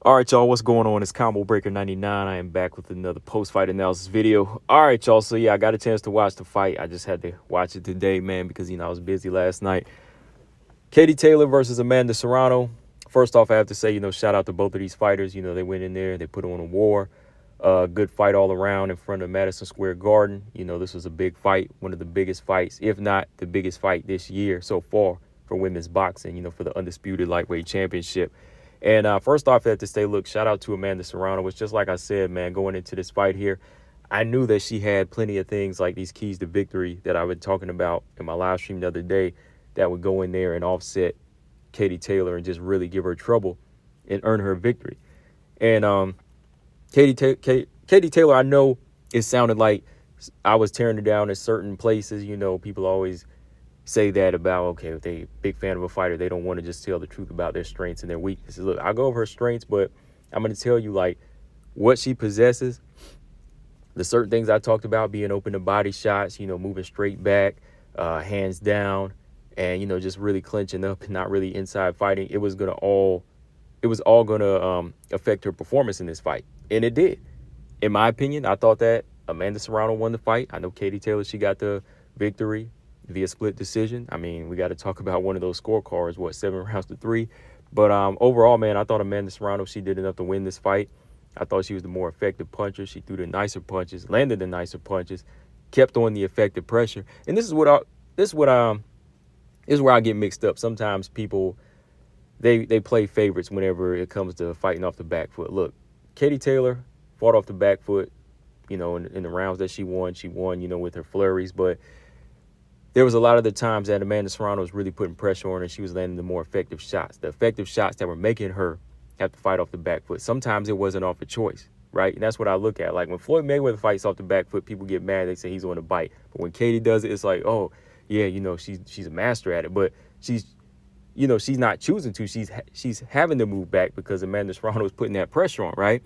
All right, y'all, what's going on? It's Combo Breaker 99. I am back with another post-fight analysis video. All right, y'all, so yeah, I got a chance to watch the fight. I just had to watch it today, man, because, I was busy last night. Katie Taylor versus Amanda Serrano. First off, I have to say, shout out to both of these fighters. They went in there, they put on a war. Good fight all around in front of Madison Square Garden. This was a big fight, one of the biggest fights, if not the biggest fight this year so far for women's boxing, for the undisputed lightweight championship. And first off, I have to say, look, shout out to Amanda Serrano. It's just like I said, man, going into this fight here, I knew that she had plenty of things like these keys to victory that I've been talking about in my live stream the other day that would go in there and offset Katie Taylor and just really give her trouble and earn her victory. And Katie Taylor, I know it sounded like I was tearing her down in certain places. People always say that about, okay, if they big fan of a fighter, they don't want to just tell the truth about their strengths and their weaknesses. Look, I'll go over her strengths, but I'm going to tell you, like, what she possesses, the certain things I talked about, being open to body shots, moving straight back, hands down, and, just really clenching up and not really inside fighting. It was all going to affect her performance in this fight. And it did. In my opinion, I thought that Amanda Serrano won the fight. I know Katie Taylor, she got the victory via split decision. I mean, we got to talk about one of those scorecards, 7-3. But overall, man, I thought Amanda Serrano, she did enough to win this fight. I thought she was the more effective puncher. She threw the nicer punches, landed the nicer punches, kept on the effective pressure. And this is where I get mixed up. Sometimes people they play favorites whenever it comes to fighting off the back foot. Look, Katie Taylor fought off the back foot, in the rounds that she won, with her flurries. But there was a lot of the times that Amanda Serrano was really putting pressure on her, and she was landing the more effective shots, the effective shots that were making her have to fight off the back foot. Sometimes it wasn't off a choice, right? And that's what I look at. Like when Floyd Mayweather fights off the back foot, people get mad. They say he's on a bite. But when Katie does it, it's like, oh, yeah, she's a master at it. But she's not choosing to. She's having to move back because Amanda Serrano is putting that pressure on, right?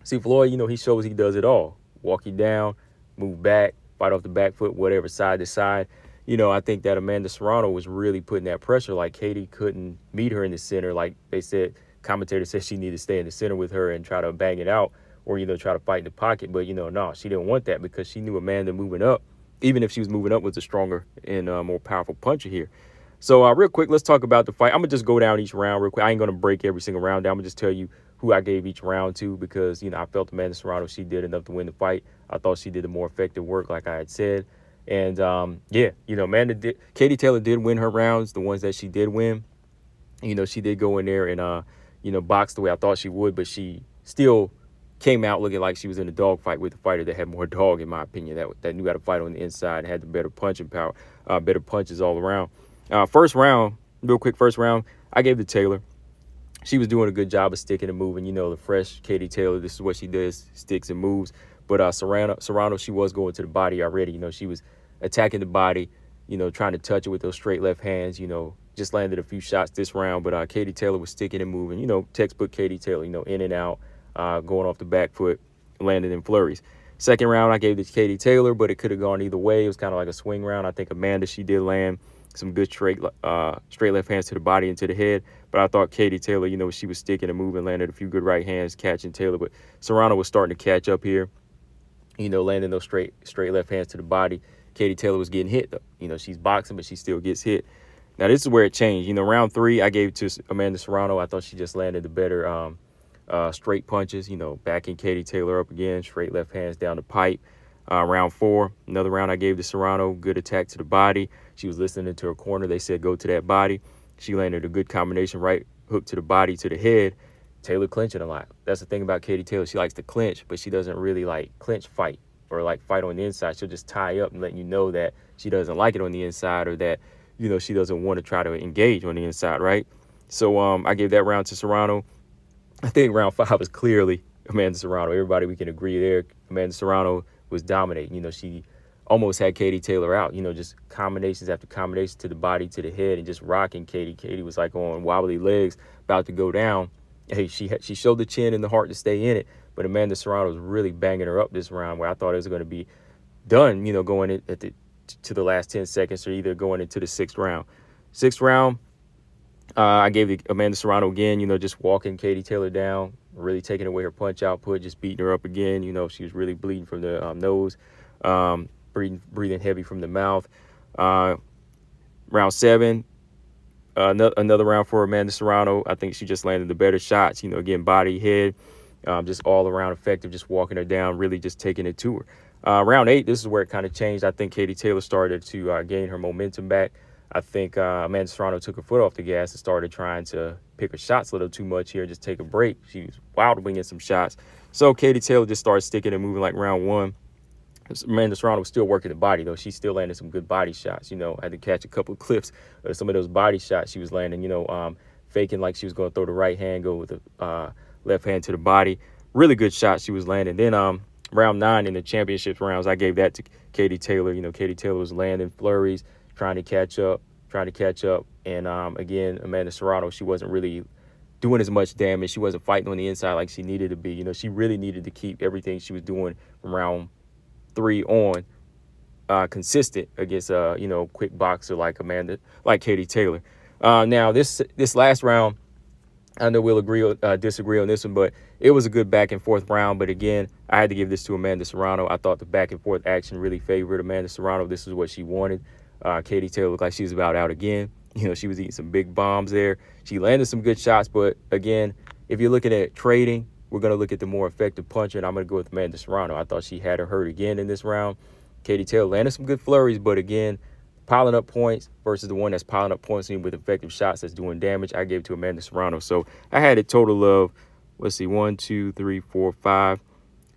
See, Floyd, he shows he does it all. Walk you down, move back, fight off the back foot, whatever, side to side. I think that Amanda Serrano was really putting that pressure. Like Katie couldn't meet her in the center. Like they said, commentator said she needed to stay in the center with her and try to bang it out or, try to fight in the pocket. But, no, she didn't want that because she knew Amanda moving up, even if she was moving up, was a stronger and more powerful puncher here. So real quick, let's talk about the fight. I'm going to just go down each round real quick. I ain't going to break every single round down. I'm going to just tell you who I gave each round to because, I felt Amanda Serrano, she did enough to win the fight. I thought she did the more effective work, like I had said. And, Katie Taylor did win her rounds, the ones that she did win. She did go in there and, box the way I thought she would, but she still came out looking like she was in a dogfight with a fighter that had more dog, in my opinion, that knew how to fight on the inside and had the better punching power, better punches all around. First round, I gave to Taylor. She was doing a good job of sticking and moving. The fresh Katie Taylor, this is what she does, sticks and moves. But Serrano, she was going to the body already. She was attacking the body, trying to touch it with those straight left hands, just landed a few shots this round. But Katie Taylor was sticking and moving, textbook Katie Taylor, in and out, going off the back foot, landed in flurries. Second round, I gave to Katie Taylor, but it could have gone either way. It was kind of like a swing round. I think Amanda, she did land some good straight left hands to the body and to the head. But I thought Katie Taylor, she was sticking and moving, landed a few good right hands, catching Taylor. But Serrano was starting to catch up here, landing those straight left hands to the body. Katie Taylor was getting hit, though. She's boxing, but she still gets hit. Now, this is where it changed. Round 3, I gave to Amanda Serrano. I thought she just landed the better straight punches, backing Katie Taylor up again, straight left hands down the pipe. Round 4, another round I gave to Serrano, good attack to the body. She was listening to her corner. They said go to that body. She landed a good combination, right hook to the body, to the head. Taylor clinching a lot. That's the thing about Katie Taylor. She likes to clinch, but she doesn't really like clinch fight or like fight on the inside. She'll just tie up and let you know that she doesn't like it on the inside or that, she doesn't want to try to engage on the inside, right? So I gave that round to Serrano. I think round 5 was clearly Amanda Serrano. Everybody, we can agree there. Amanda Serrano was dominating. She almost had Katie Taylor out, just combinations after combinations to the body, to the head, and just rocking Katie. Katie was like on wobbly legs, about to go down. Hey, she showed the chin and the heart to stay in it, but Amanda Serrano was really banging her up this round where I thought it was going to be done, going to the last 10 seconds or either going into the 6th round. 6th round, I gave it Amanda Serrano again, just walking Katie Taylor down, really taking away her punch output, just beating her up again. She was really bleeding from the nose, breathing heavy from the mouth. Round 7, another round for Amanda Serrano. I think she just landed the better shots, again, body, head, just all around effective, just walking her down, really just taking it to her. Round 8, this is where it kind of changed. I think Katie Taylor started to gain her momentum back. I think Amanda Serrano took her foot off the gas and started trying to pick her shots a little too much here, just take a break. She was wild to bring in some shots. So Katie Taylor just started sticking and moving like round 1. Amanda Serrano was still working the body, though. She still landed some good body shots. I had to catch a couple of clips of some of those body shots she was landing, faking like she was going to throw the right hand, go with the left hand to the body. Really good shots she was landing. Then round 9 in the championships rounds, I gave that to Katie Taylor. Katie Taylor was landing flurries, trying to catch up. And again, Amanda Serrano, she wasn't really doing as much damage. She wasn't fighting on the inside like she needed to be. She really needed to keep everything she was doing from round 3 on consistent against quick boxer like Katie Taylor. Now this last round, I know we'll agree or disagree on this one, but it was a good back and forth round. But again, I had to give this to Amanda Serrano. I thought the back and forth action really favored Amanda Serrano. This is what she wanted. Katie Taylor looked like she was about out again. She was eating some big bombs there. She landed some good shots, but again, if you're looking at trading, we're going to look at the more effective puncher, and I'm going to go with Amanda Serrano. I thought she had her hurt again in this round. Katie Taylor landed some good flurries, but again, piling up points versus the one that's piling up points with effective shots that's doing damage, I gave it to Amanda Serrano. So I had a total of, 1, 2, 3, 4, 5,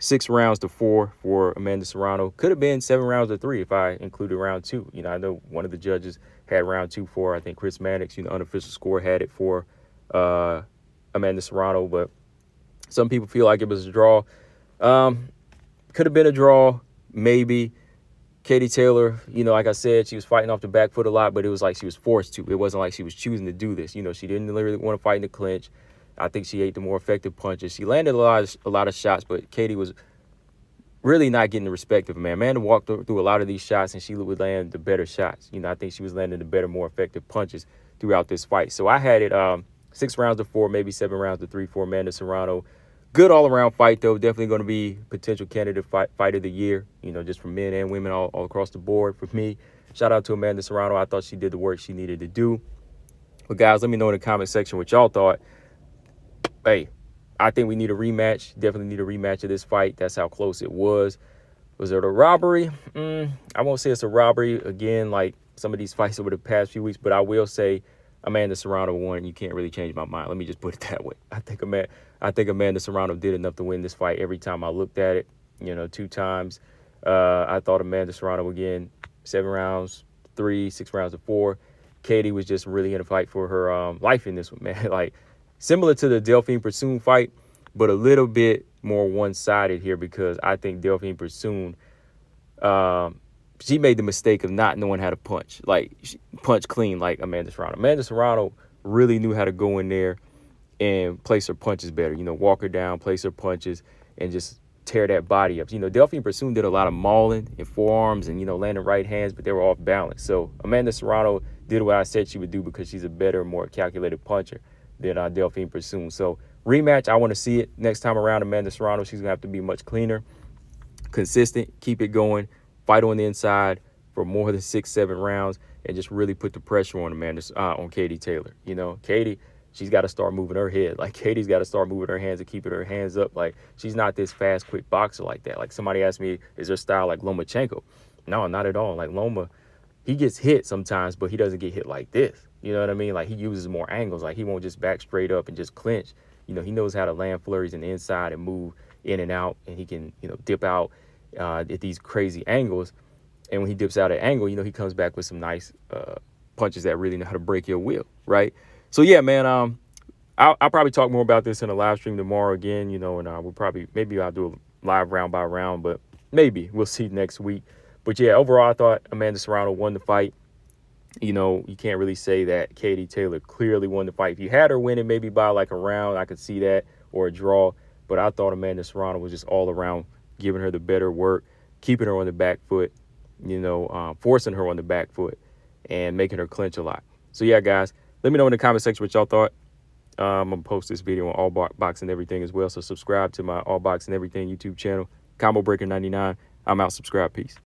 6 rounds to 4 for Amanda Serrano. Could have been 7 rounds to 3 if I included round 2. I know one of the judges had round 2 for, I think Chris Mannix, unofficial score had it for Amanda Serrano, but some people feel like it was a draw. Could have been a draw, maybe. Katie Taylor, like I said, she was fighting off the back foot a lot, but it was like she was forced to. It wasn't like she was choosing to do this. She didn't really want to fight in the clinch. I think she ate the more effective punches. She landed a lot of shots, but Katie was really not getting the respect of Amanda. Amanda walked through a lot of these shots, and she would land the better shots. I think she was landing the better, more effective punches throughout this fight. So I had it 6 rounds to 4, maybe 7 rounds to 3 for Amanda Serrano. Good all-around fight, though. Definitely going to be potential candidate fight of the year, just for men and women all across the board. For me, shout out to Amanda Serrano. I thought she did the work she needed to do. But, guys, let me know in the comment section what y'all thought. Hey, I think we need a rematch. Definitely need a rematch of this fight. That's how close it was. Was it a robbery? I won't say it's a robbery. Again, like some of these fights over the past few weeks, but I will say Amanda Serrano won. You can't really change my mind. Let me just put it that way. I think Amanda Serrano did enough to win this fight every time I looked at it. 2 times. I thought Amanda Serrano again, 7 rounds, 3, 6 rounds to 4. Katie was just really in a fight for her life in this one, man. Like similar to the Delphine Pursoon fight, but a little bit more one-sided here because I think Delphine Pursoon, she made the mistake of not knowing how to punch, punch clean like Amanda Serrano. Amanda Serrano really knew how to go in there and place her punches better, walk her down, place her punches, and just tear that body up. Delphine Pursoon did a lot of mauling and forearms and, landing right hands, but they were off balance. So Amanda Serrano did what I said she would do because she's a better, more calculated puncher than Delphine Pursoon. So rematch, I want to see it next time around. Amanda Serrano, she's going to have to be much cleaner, consistent, keep it going, fight on the inside for more than 6, 7 rounds, and just really put the pressure on on Katie Taylor. Katie, she's got to start moving her head. Katie's got to start moving her hands and keeping her hands up. She's not this fast, quick boxer like that. Somebody asked me, is her style like Lomachenko? No, not at all. Loma, he gets hit sometimes, but he doesn't get hit like this. You know what I mean? He uses more angles. He won't just back straight up and just clinch. He knows how to land flurries in the inside and move in and out, and he can, dip out at these crazy angles. And when he dips out at angle, he comes back with some nice punches that really know how to break your will, right? So, yeah, man, I'll probably talk more about this in a live stream tomorrow again, and maybe I'll do a live round by round, but maybe we'll see next week. But, yeah, overall, I thought Amanda Serrano won the fight. You can't really say that Katie Taylor clearly won the fight. If you had her winning maybe by a round, I could see that, or a draw. But I thought Amanda Serrano was just all around giving her the better work, keeping her on the back foot, forcing her on the back foot and making her clinch a lot. So, yeah, guys, Let me know in the comment section what y'all thought. I'm gonna post this video on all boxing everything as well. So subscribe to my all boxing everything YouTube channel, Combo Breaker 99. I'm out. Subscribe. Peace.